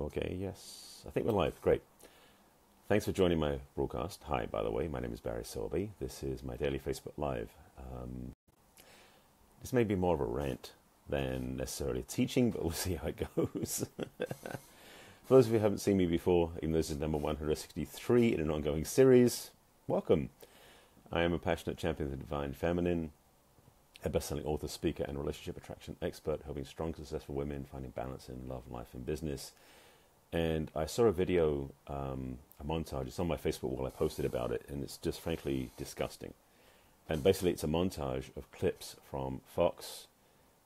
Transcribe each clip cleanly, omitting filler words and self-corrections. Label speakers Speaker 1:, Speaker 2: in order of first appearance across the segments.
Speaker 1: Okay, yes. I think we're live. Great. Thanks for joining my broadcast. Hi, by the way. My name is Barry Selby. This is my daily Facebook Live. This may be more of a rant than necessarily a teaching, but we'll see how it goes. For those of you who haven't seen me before, even though this is number 163 in an ongoing series, welcome. I am a passionate champion of the divine feminine, a best-selling author, speaker, and relationship attraction expert, helping strong, successful women finding balance in love, life, and business. And I saw a video, a montage. It's on my Facebook wall. I posted about it, and it's just frankly disgusting. And basically, it's a montage of clips from Fox,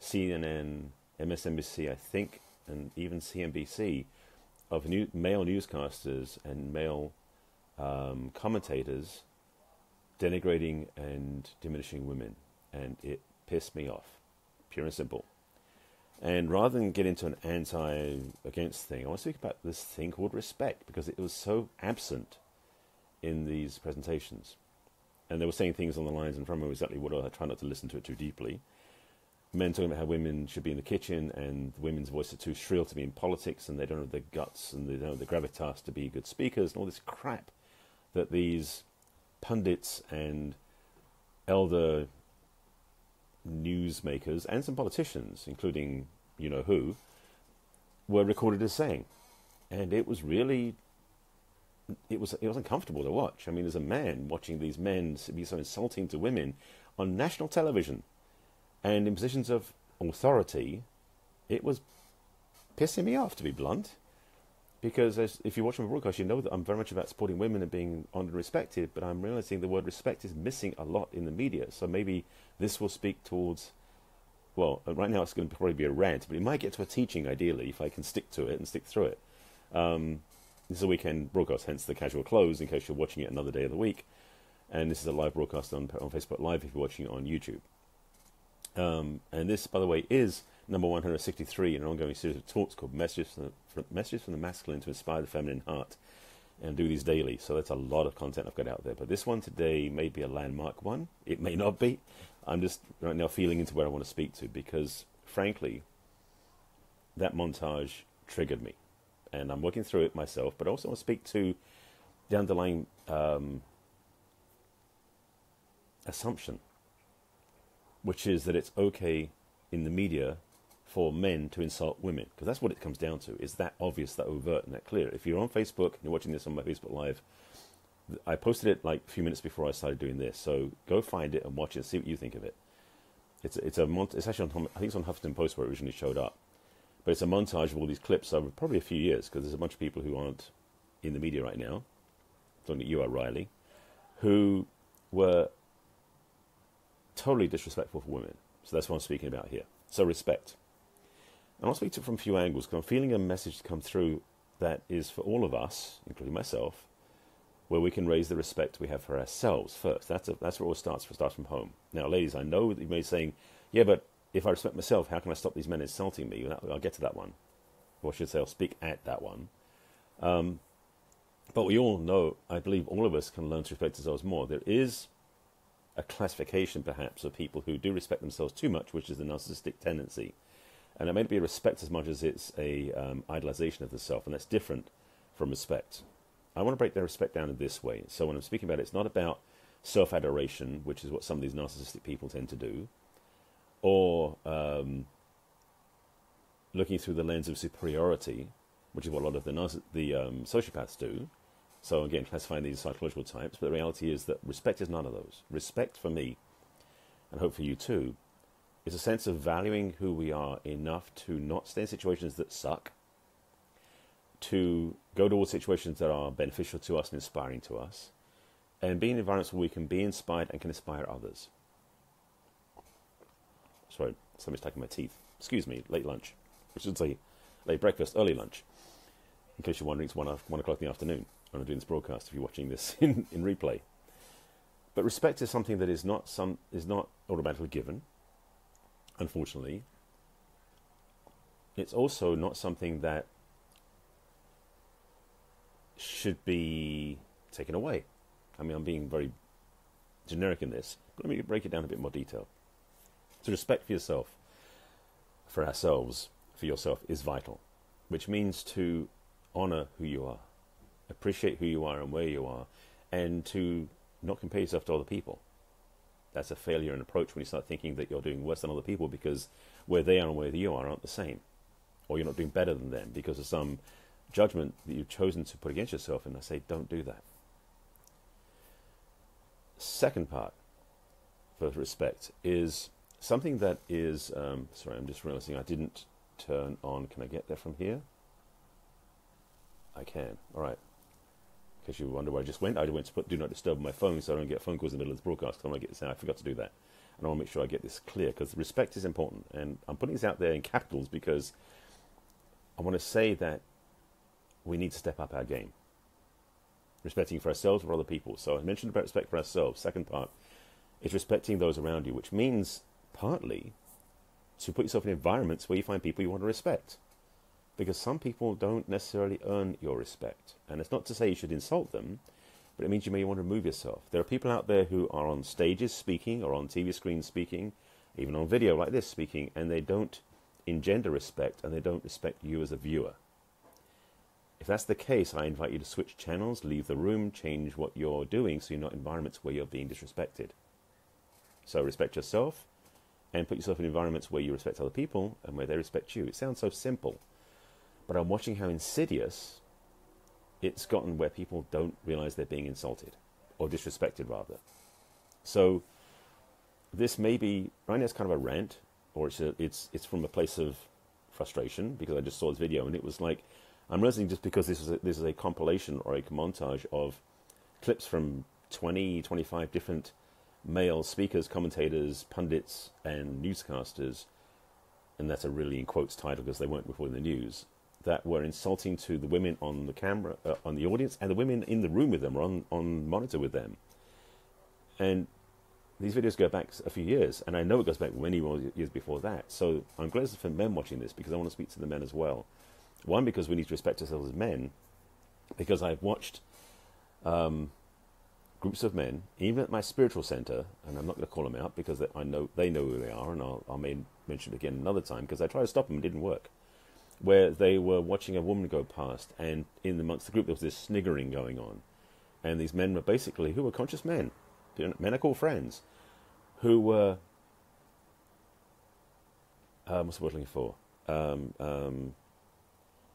Speaker 1: CNN, MSNBC, I think, and even CNBC, of male newscasters and male commentators denigrating and diminishing women. And it pissed me off, pure and simple. And rather than get into an anti-against thing, I want to speak about this thing called respect, because it was so absent in these presentations. And they were saying things on the lines in front of me exactly what I try not to listen to it too deeply. Men talking about how women should be in the kitchen, and women's voices are too shrill to be in politics, and they don't have the guts and they don't have the gravitas to be good speakers, and all this crap that these pundits and elder newsmakers and some politicians, including you-know-who, were recorded as saying. And it was really, it was uncomfortable to watch. I mean, as a man watching these men be so insulting to women on national television and in positions of authority, it was pissing me off, to be blunt. Because if you watch my broadcast, you know that I'm very much about supporting women and being honoured and respected, but I'm realising the word respect is missing a lot in the media. So maybe this will speak towards, well, right now it's going to probably be a rant, but it might get to a teaching, ideally, if I can stick to it and stick through it. This is a weekend broadcast, hence the casual close, in case you're watching it another day of the week. And this is a live broadcast on Facebook Live if you're watching it on YouTube. And this, by the way, is number 163 in an ongoing series of talks called Messages from the Masculine to Inspire the Feminine Heart, and do these daily. So that's a lot of content I've got out there. But this one today may be a landmark one. It may not be. I'm just right now feeling into where I want to speak to, because, frankly, that montage triggered me. And I'm working through it myself, but I also want to speak to the underlying assumption, which is that it's okay in the media for men to insult women, because that's what it comes down to. Is that obvious, that overt, and that clear? If you're on Facebook and you're watching this on my Facebook Live, I posted it like a few minutes before I started doing this, so go find it and watch it and see what you think of it. It's actually on, I think it's on Huffington Post where it originally showed up, but it's a montage of all these clips over probably a few years, because there's a bunch of people who aren't in the media right now, don't think you are, Riley, who were totally disrespectful for women. So that's what I'm speaking about here. So respect. And I'll speak to it from a few angles, because I'm feeling a message to come through that is for all of us, including myself, where we can raise the respect we have for ourselves first. That's where it all starts. It starts from home. Now, ladies, I know that you may be saying, yeah, but if I respect myself, how can I stop these men insulting me? I'll get to that one. Or I should say I'll speak at that one. But we all know, I believe all of us can learn to respect ourselves more. There is a classification, perhaps, of people who do respect themselves too much, which is the narcissistic tendency. And it may not be respect as much as it's a idolization of the self, and that's different from respect. I want to break their respect down in this way. So when I'm speaking about it, it's not about self-adoration, which is what some of these narcissistic people tend to do, or looking through the lens of superiority, which is what a lot of the sociopaths do. So again, classifying these psychological types, but the reality is that respect is none of those. Respect for me, and hope for you too, is a sense of valuing who we are enough to not stay in situations that suck, to go towards situations that are beneficial to us and inspiring to us, and be in environments where we can be inspired and can inspire others. Sorry, somebody's taking my teeth. Excuse me, late lunch. I should say late breakfast, early lunch. In case you're wondering, it's 1 o'clock in the afternoon when I'm doing this broadcast, if you're watching this in replay. But respect is something that is not automatically given, unfortunately. It's also not something that should be taken away. I mean, I'm being very generic in this, but let me break it down a bit more detail. So respect for yourself, for ourselves, for yourself is vital, which means to honor who you are, appreciate who you are and where you are, and to not compare yourself to other people. That's a failure in approach when you start thinking that you're doing worse than other people because where they are and where you are aren't the same. Or you're not doing better than them because of some judgment that you've chosen to put against yourself. And I say, don't do that. Second part for respect is something that is, sorry, I'm just realizing I didn't turn on. Can I get there from here? I can. All right. In case you wonder where I just went to put do not disturb on my phone so I don't get phone calls in the middle of the broadcast. I want to get this out. I forgot to do that. And I want to make sure I get this clear because respect is important. And I'm putting this out there in capitals because I want to say that we need to step up our game. Respecting for ourselves or other people. So I mentioned about respect for ourselves. Second part is respecting those around you, which means partly to put yourself in environments where you find people you want to respect. Because some people don't necessarily earn your respect. And it's not to say you should insult them, but it means you may want to remove yourself. There are people out there who are on stages speaking or on TV screens speaking, even on video like this speaking, and they don't engender respect and they don't respect you as a viewer. If that's the case, I invite you to switch channels, leave the room, change what you're doing so you're not in environments where you're being disrespected. So respect yourself and put yourself in environments where you respect other people and where they respect you. It sounds so simple, but I'm watching how insidious it's gotten where people don't realize they're being insulted or disrespected rather. So this may be, right now it's kind of a rant, or it's from a place of frustration because I just saw this video and it was like, I'm realizing just because this is a compilation or a montage of clips from 20, 25 different male speakers, commentators, pundits, and newscasters, and that's a really in quotes title because they weren't before in the news, that were insulting to the women on the camera, on the audience, and the women in the room with them or on monitor with them. And these videos go back a few years, and I know it goes back many more years before that. So I'm glad for men watching this because I want to speak to the men as well. One, because we need to respect ourselves as men, because I've watched groups of men, even at my spiritual center, and I'm not going to call them out because I know they know who they are, and I may mention it again another time because I tried to stop them and it didn't work, where they were watching a woman go past, and in amongst the group there was this sniggering going on, and these men were basically, who were conscious men I call friends, who were, what's the word I'm looking for?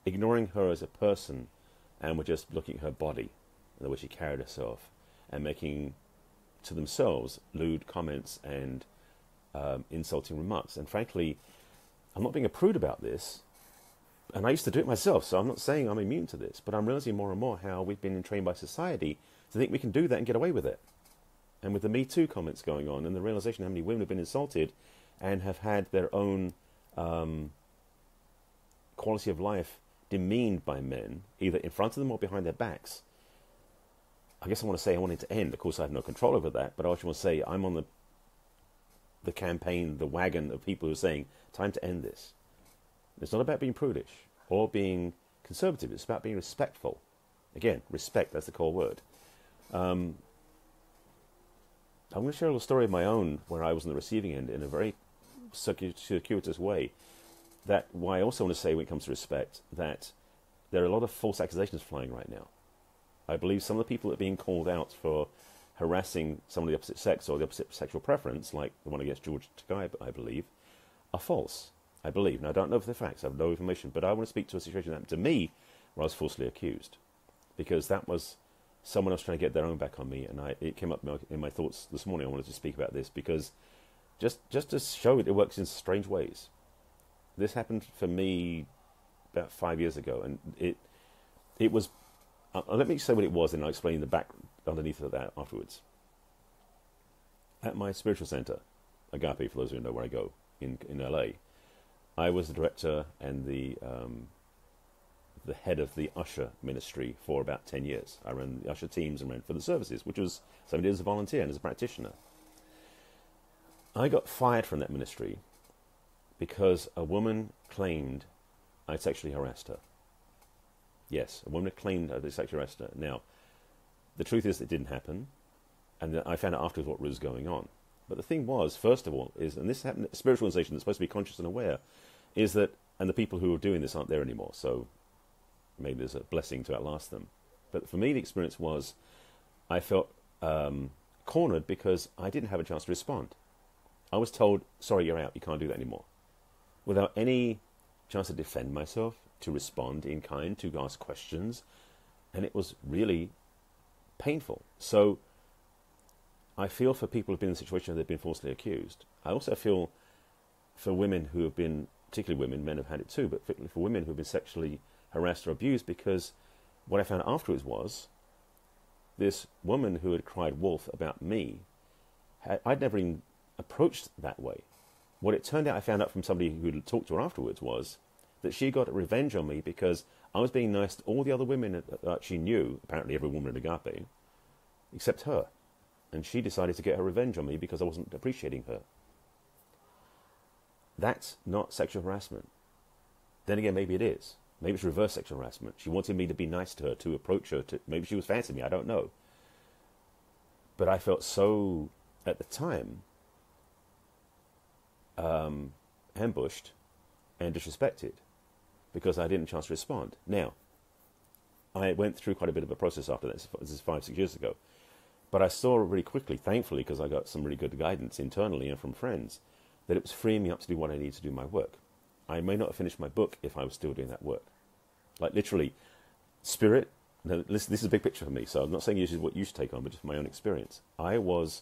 Speaker 1: Ignoring her as a person, and were just looking at her body and the way she carried herself, and making to themselves lewd comments and insulting remarks. And frankly, I'm not being a prude about this, and I used to do it myself, so I'm not saying I'm immune to this, but I'm realizing more and more how we've been trained by society to think we can do that and get away with it. And with the metoo comments going on, and the realization how many women have been insulted and have had their own quality of life demeaned by men, either in front of them or behind their backs. I guess I want to say I want it to end. Of course, I have no control over that, but I also want to say I'm on the campaign, the wagon of people who are saying, time to end this. It's not about being prudish or being conservative. It's about being respectful. Again, respect, that's the core word. I'm going to share a little story of my own where I was on the receiving end in a very circuitous way. That why I also want to say when it comes to respect that there are a lot of false accusations flying right now. I believe some of the people that are being called out for harassing someone of the opposite sex or the opposite sexual preference, like the one against George Takei, I believe, are false. I believe. Now, I don't know if they're facts. I have no information. But I want to speak to a situation that happened to me where I was falsely accused. Because that was someone else trying to get their own back on me. And it came up in my thoughts this morning. I wanted to speak about this because just to show it works in strange ways. This happened for me about 5 years ago. And it was... let me say what it was and I'll explain the back underneath of that afterwards. At my spiritual center, Agape, for those who know where I go, in LA, I was the director and the head of the usher ministry for about 10 years. I ran the usher teams and ran for the services, which was something I did as a volunteer and as a practitioner. I got fired from that ministry because a woman claimed I sexually harassed her. Yes, a woman claimed I sexually harassed her. Now, the truth is it didn't happen, and I found out afterwards what was going on. But the thing was, first of all, and this happened at a spiritual organization that's supposed to be conscious and aware, is that, and the people who are doing this aren't there anymore, so maybe there's a blessing to outlast them. But for me, the experience was I felt cornered because I didn't have a chance to respond. I was told, sorry, you're out, you can't do that anymore. Without any chance to defend myself, to respond in kind, to ask questions. And it was really painful. So I feel for people who've been in a situation where they've been falsely accused. I also feel for women who have been, particularly women, men have had it too, but particularly for women who have been sexually harassed or abused, because what I found afterwards was this woman who had cried wolf about me, I'd never even approached that way. What it turned out, I found out from somebody who had talked to her afterwards, was that she got revenge on me because I was being nice to all the other women that she knew, apparently every woman at Agape, except her. And she decided to get her revenge on me because I wasn't appreciating her. That's not sexual harassment. Then again, maybe it is. Maybe it's reverse sexual harassment. She wanted me to be nice to her, to approach her. Maybe she was fancying me, I don't know. But I felt so, at the time, ambushed and disrespected because I didn't have a chance to respond. Now, I went through quite a bit of a process after that. This is 5-6 years ago. But I saw really quickly, thankfully, because I got some really good guidance internally and from friends, that it was freeing me up to do what I needed to do my work. I may not have finished my book if I was still doing that work. Like literally, spirit, now, this is a big picture for me, so I'm not saying this is what you should take on, but just my own experience. I was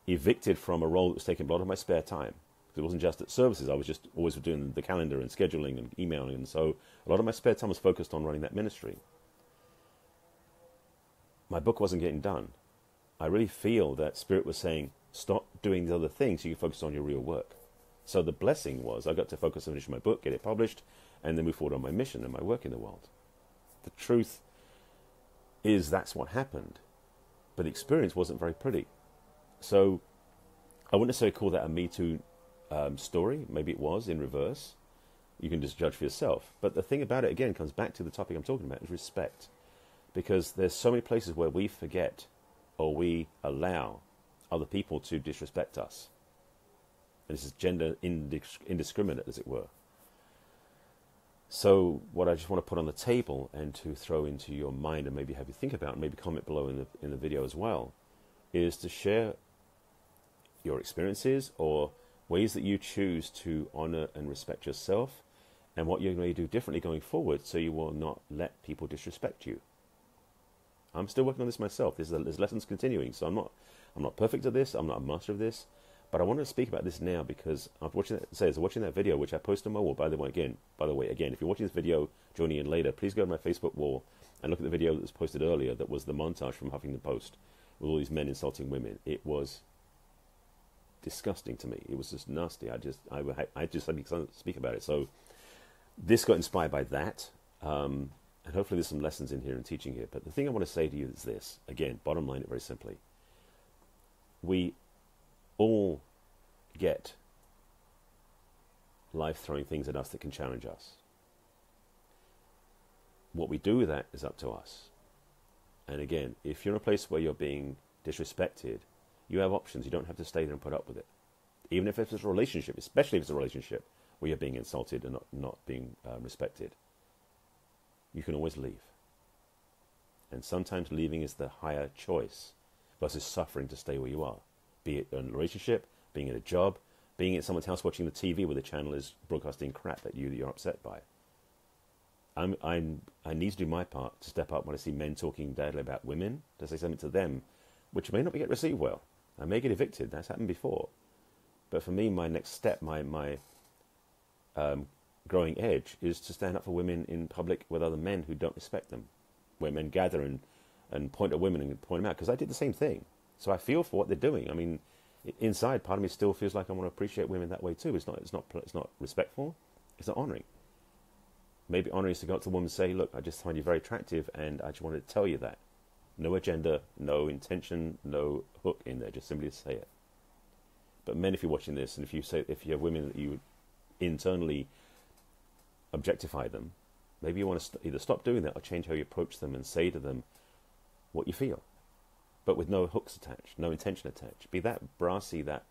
Speaker 1: evicted from a role that was taking a lot of my spare time. It wasn't just at services, I was just always doing the calendar and scheduling and emailing, and so a lot of my spare time was focused on running that ministry. My book wasn't getting done. I really feel that Spirit was saying, stop doing the other things so you can focus on your real work. So the blessing was I got to focus on finishing my book, get it published, and then move forward on my mission and my work in the world. The truth is that's what happened. But the experience wasn't very pretty. So I wouldn't necessarily call that a Me Too story. Maybe it was in reverse. You can just judge for yourself. But the thing about it, again, comes back to the topic I'm talking about, is respect. Because there's so many places where we forget or we allow other people to disrespect us. And this is gender indiscriminate, as it were. So what I just want to put on the table and to throw into your mind and maybe have you think about, and maybe comment below in the video as well, is to share your experiences or ways that you choose to honor and respect yourself and what you're going to do differently going forward so you will not let people disrespect you. I'm still working on this myself. There's lessons continuing, so I'm not perfect at this. I'm not a master of this, but I want to speak about this now because I'm watching that video which I posted on my wall. By the way, again, if you're watching this video, joining in later, please go to my Facebook wall and look at the video that was posted earlier. That was the montage from Huffington Post with all these men insulting women. It was disgusting to me. It was just nasty. I just had to speak about it. So this got inspired by that. And hopefully there's some lessons in here and teaching here. But the thing I want to say to you is this. Again, bottom line it very simply. We all get life throwing things at us that can challenge us. What we do with that is up to us. And again, if you're in a place where you're being disrespected, you have options. You don't have to stay there and put up with it. Even if it's a relationship, especially if it's a relationship where you're being insulted and not being respected. You can always leave. And sometimes leaving is the higher choice versus suffering to stay where you are. Be it in a relationship, being in a job, being at someone's house watching the TV where the channel is broadcasting crap at you that you're upset by. I need to do my part to step up when I see men talking badly about women, to say something to them, which may not get received well. I may get evicted. That's happened before. But for me, my next step, my growing edge is to stand up for women in public with other men who don't respect them, where men gather and point at women and point them out, because I did the same thing. So I feel for what they're doing. I mean, inside, part of me still feels like I want to appreciate women that way too. It's not respectful. It's not honouring. Maybe honouring is to go up to a woman and say, look, I just find you very attractive and I just wanted to tell you that. No agenda, no intention, no hook in there, just simply to say it. But men, if you're watching this, and if you have women that you internally objectify them, maybe you want to either stop doing that or change how you approach them and say to them what you feel, but with no hooks attached, no intention attached. Be that brassy, that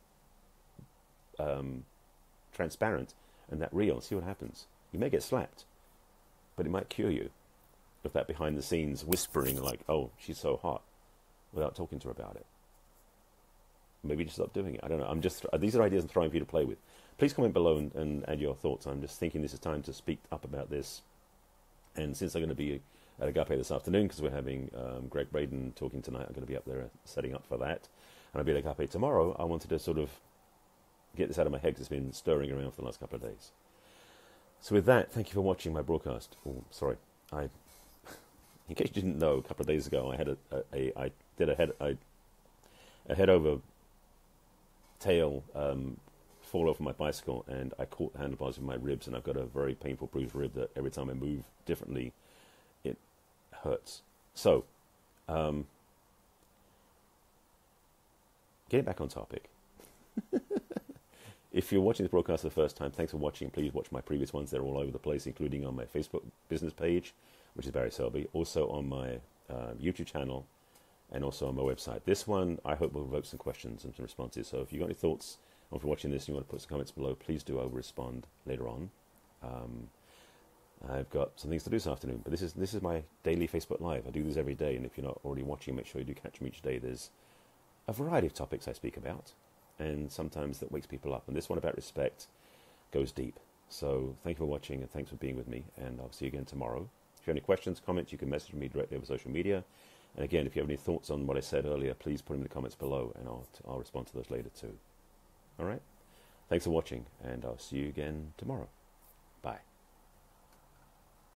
Speaker 1: transparent, and that real. See what happens. You may get slapped, but it might cure you. of that behind the scenes whispering like, oh, she's so hot, without talking to her about it. Maybe just stop doing it. I don't know. These are ideas I'm throwing for you to play with. Please comment below and add your thoughts. I'm just thinking this is time to speak up about this. And since I'm going to be at Agape this afternoon, because we're having Greg Braden talking tonight, I'm going to be up there setting up for that. And I'll be at Agape tomorrow. I wanted to sort of get this out of my head because it's been stirring around for the last couple of days. So with that, thank you for watching my broadcast. Oh, sorry. In case you didn't know, a couple of days ago, I did a head over tail fall off my bicycle, and I caught the handlebars with my ribs, and I've got a very painful bruised rib that every time I move differently, it hurts. So, getting back on topic. If you're watching this broadcast for the first time, thanks for watching. Please watch my previous ones. They're all over the place, including on my Facebook business page, which is Barry Selby, also on my YouTube channel, and also on my website. This one, I hope, will evoke some questions and some responses. So if you've got any thoughts, or if you're watching this and you want to put some comments below, please do. I will respond later on. I've got some things to do this afternoon, but this is my daily Facebook Live. I do this every day, and if you're not already watching, make sure you do catch me each day. There's a variety of topics I speak about, and sometimes that wakes people up. And this one about respect goes deep. So thank you for watching, and thanks for being with me, and I'll see you again tomorrow. If you have any questions, comments, you can message me directly over social media. And again, if you have any thoughts on what I said earlier, please put them in the comments below, and I'll respond to those later too. All right? Thanks for watching, and I'll see you again tomorrow. Bye.